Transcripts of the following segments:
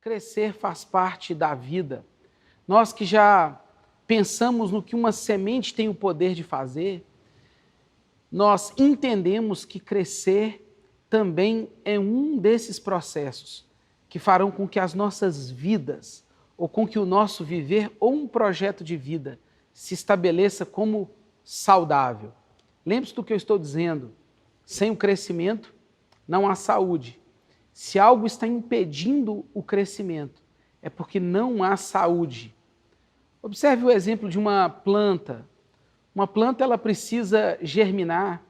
Crescer faz parte da vida. Nós que já pensamos no que uma semente tem o poder de fazer, nós entendemos que crescer também é um desses processos que farão com que as nossas vidas, ou com que o nosso viver, ou um projeto de vida, se estabeleça como saudável. Lembre-se do que eu estou dizendo, sem o crescimento não há saúde. Se algo está impedindo o crescimento, é porque não há saúde. Observe o exemplo de uma planta. Uma planta ela precisa germinar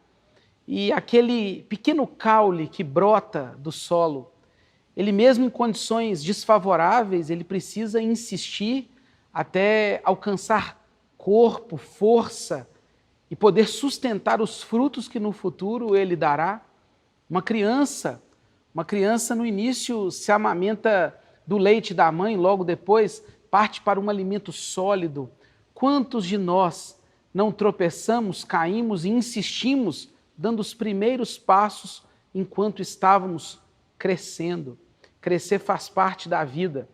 e aquele pequeno caule que brota do solo, ele mesmo em condições desfavoráveis, ele precisa insistir até alcançar corpo, força e poder sustentar os frutos que no futuro ele dará. Uma criança no início se amamenta do leite da mãe, logo depois parte para um alimento sólido. Quantos de nós não tropeçamos, caímos e insistimos, dando os primeiros passos enquanto estávamos crescendo? Crescer faz parte da vida.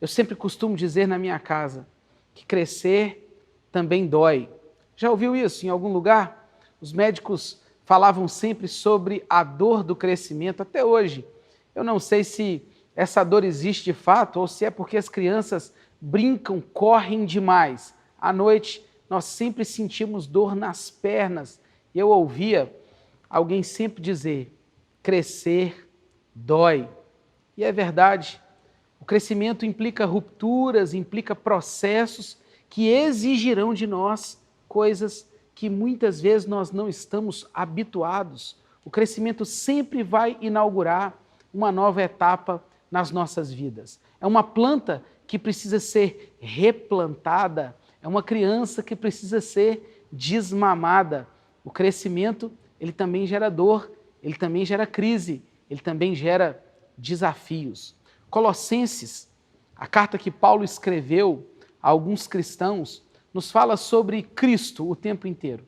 Eu sempre costumo dizer na minha casa que crescer também dói. Já ouviu isso em algum lugar? Os médicos falavam sempre sobre a dor do crescimento, até hoje. Eu não sei se essa dor existe de fato ou se é porque as crianças brincam, correm demais. À noite, nós sempre sentimos dor nas pernas. Eu ouvia alguém sempre dizer, crescer dói. E é verdade, o crescimento implica rupturas, implica processos que exigirão de nós coisas que muitas vezes nós não estamos habituados. O crescimento sempre vai inaugurar uma nova etapa nas nossas vidas. É uma planta que precisa ser replantada, é uma criança que precisa ser desmamada. O crescimento, ele também gera dor, ele também gera crise, ele também gera desafios. Colossenses, a carta que Paulo escreveu a alguns cristãos, nos fala sobre Cristo o tempo inteiro.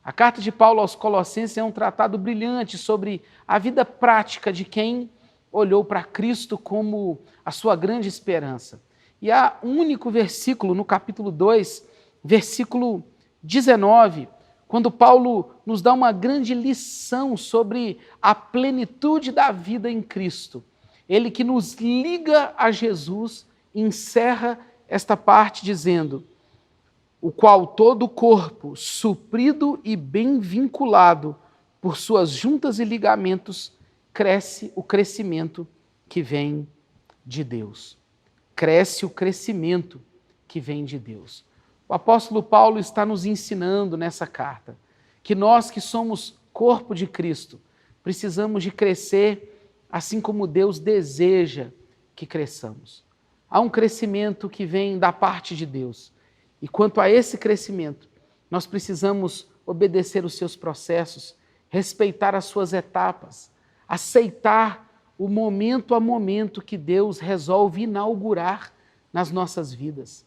A carta de Paulo aos Colossenses é um tratado brilhante sobre a vida prática de quem olhou para Cristo como a sua grande esperança. E há um único versículo no capítulo 2, versículo 19, quando Paulo nos dá uma grande lição sobre a plenitude da vida em Cristo. Ele que nos liga a Jesus, encerra esta parte dizendo, o qual todo o corpo, suprido e bem vinculado por suas juntas e ligamentos, cresce o crescimento que vem de Deus. Cresce o crescimento que vem de Deus. O apóstolo Paulo está nos ensinando nessa carta que nós que somos corpo de Cristo, precisamos de crescer assim como Deus deseja que cresçamos. Há um crescimento que vem da parte de Deus. E quanto a esse crescimento, nós precisamos obedecer os seus processos, respeitar as suas etapas, aceitar o momento a momento que Deus resolve inaugurar nas nossas vidas.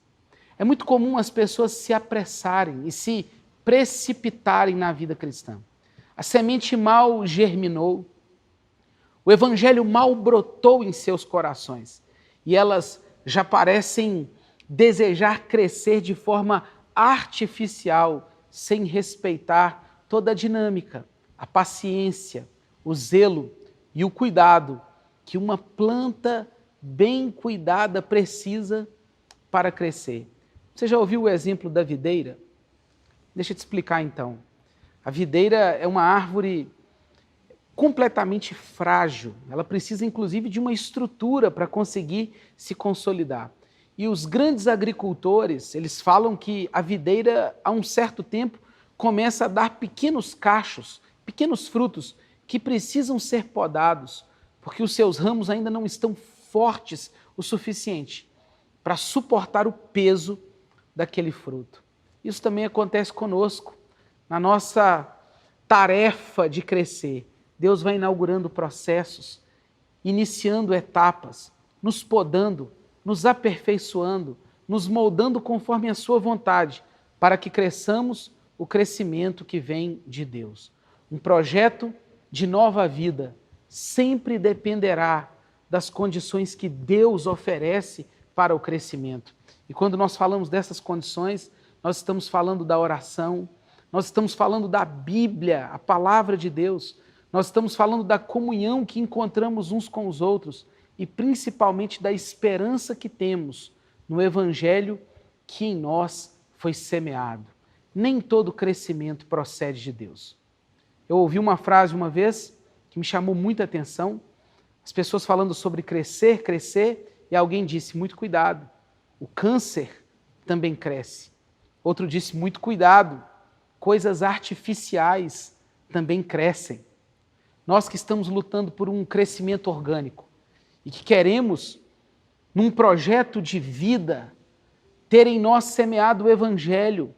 É muito comum as pessoas se apressarem e se precipitarem na vida cristã. A semente mal germinou, o evangelho mal brotou em seus corações e elas já parecem desejar crescer de forma artificial, sem respeitar toda a dinâmica, a paciência, o zelo e o cuidado que uma planta bem cuidada precisa para crescer. Você já ouviu o exemplo da videira? Deixa eu te explicar então. A videira é uma árvore completamente frágil. Ela precisa inclusive de uma estrutura para conseguir se consolidar. E os grandes agricultores, eles falam que a videira, a um certo tempo, começa a dar pequenos cachos, pequenos frutos, que precisam ser podados, porque os seus ramos ainda não estão fortes o suficiente para suportar o peso daquele fruto. Isso também acontece conosco, na nossa tarefa de crescer. Deus vai inaugurando processos, iniciando etapas, nos podando, nos aperfeiçoando, nos moldando conforme a sua vontade, para que cresçamos o crescimento que vem de Deus. Um projeto de nova vida sempre dependerá das condições que Deus oferece para o crescimento. E quando nós falamos dessas condições, nós estamos falando da oração, nós estamos falando da Bíblia, a palavra de Deus, nós estamos falando da comunhão que encontramos uns com os outros e principalmente da esperança que temos no Evangelho que em nós foi semeado. Nem todo crescimento procede de Deus. Eu ouvi uma frase uma vez que me chamou muita atenção, as pessoas falando sobre crescer, crescer, e alguém disse, muito cuidado, o câncer também cresce. Outro disse, muito cuidado, coisas artificiais também crescem. Nós que estamos lutando por um crescimento orgânico e que queremos, num projeto de vida, ter em nós semeado o Evangelho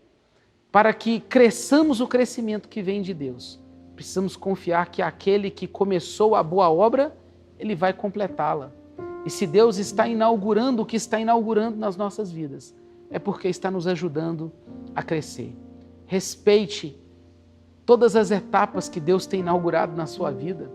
para que cresçamos o crescimento que vem de Deus. Precisamos confiar que aquele que começou a boa obra, ele vai completá-la. E se Deus está inaugurando o que está inaugurando nas nossas vidas, é porque está nos ajudando a crescer. Respeite todas as etapas que Deus tem inaugurado na sua vida.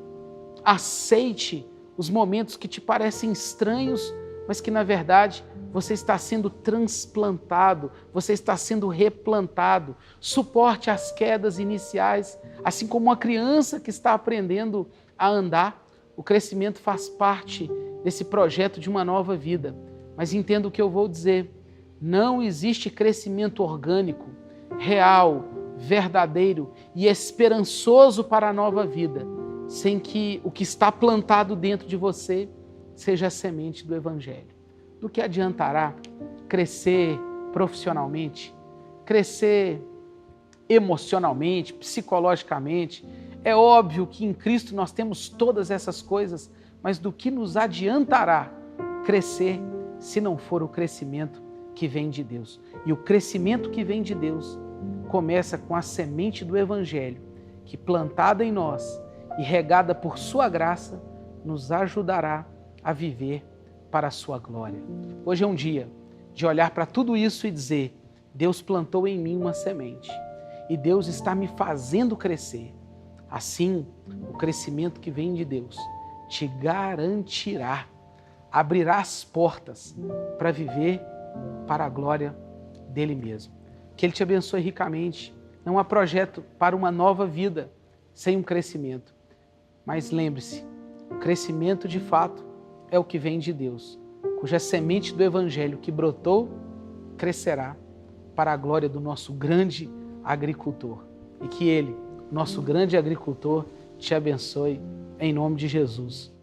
Aceite os momentos que te parecem estranhos, mas que na verdade você está sendo transplantado, você está sendo replantado. Suporte as quedas iniciais, assim como uma criança que está aprendendo a andar. O crescimento faz parte desse projeto de uma nova vida. Mas entenda o que eu vou dizer. Não existe crescimento orgânico, real, verdadeiro e esperançoso para a nova vida, sem que o que está plantado dentro de você seja a semente do Evangelho. Do que adiantará crescer profissionalmente, crescer emocionalmente, psicologicamente? É óbvio que em Cristo nós temos todas essas coisas, mas do que nos adiantará crescer se não for o crescimento que vem de Deus? E o crescimento que vem de Deus começa com a semente do Evangelho, que plantada em nós e regada por sua graça, nos ajudará a viver para a sua glória. Hoje é um dia de olhar para tudo isso e dizer, Deus plantou em mim uma semente e Deus está me fazendo crescer. Assim, o crescimento que vem de Deus te garantirá, abrirá as portas para viver para a glória dele mesmo. Que ele te abençoe ricamente. Não há projeto para uma nova vida sem um crescimento. Mas lembre-se, o crescimento de fato é o que vem de Deus, cuja semente do Evangelho que brotou, crescerá para a glória do nosso grande agricultor. E que ele, nosso grande agricultor, te abençoe em nome de Jesus.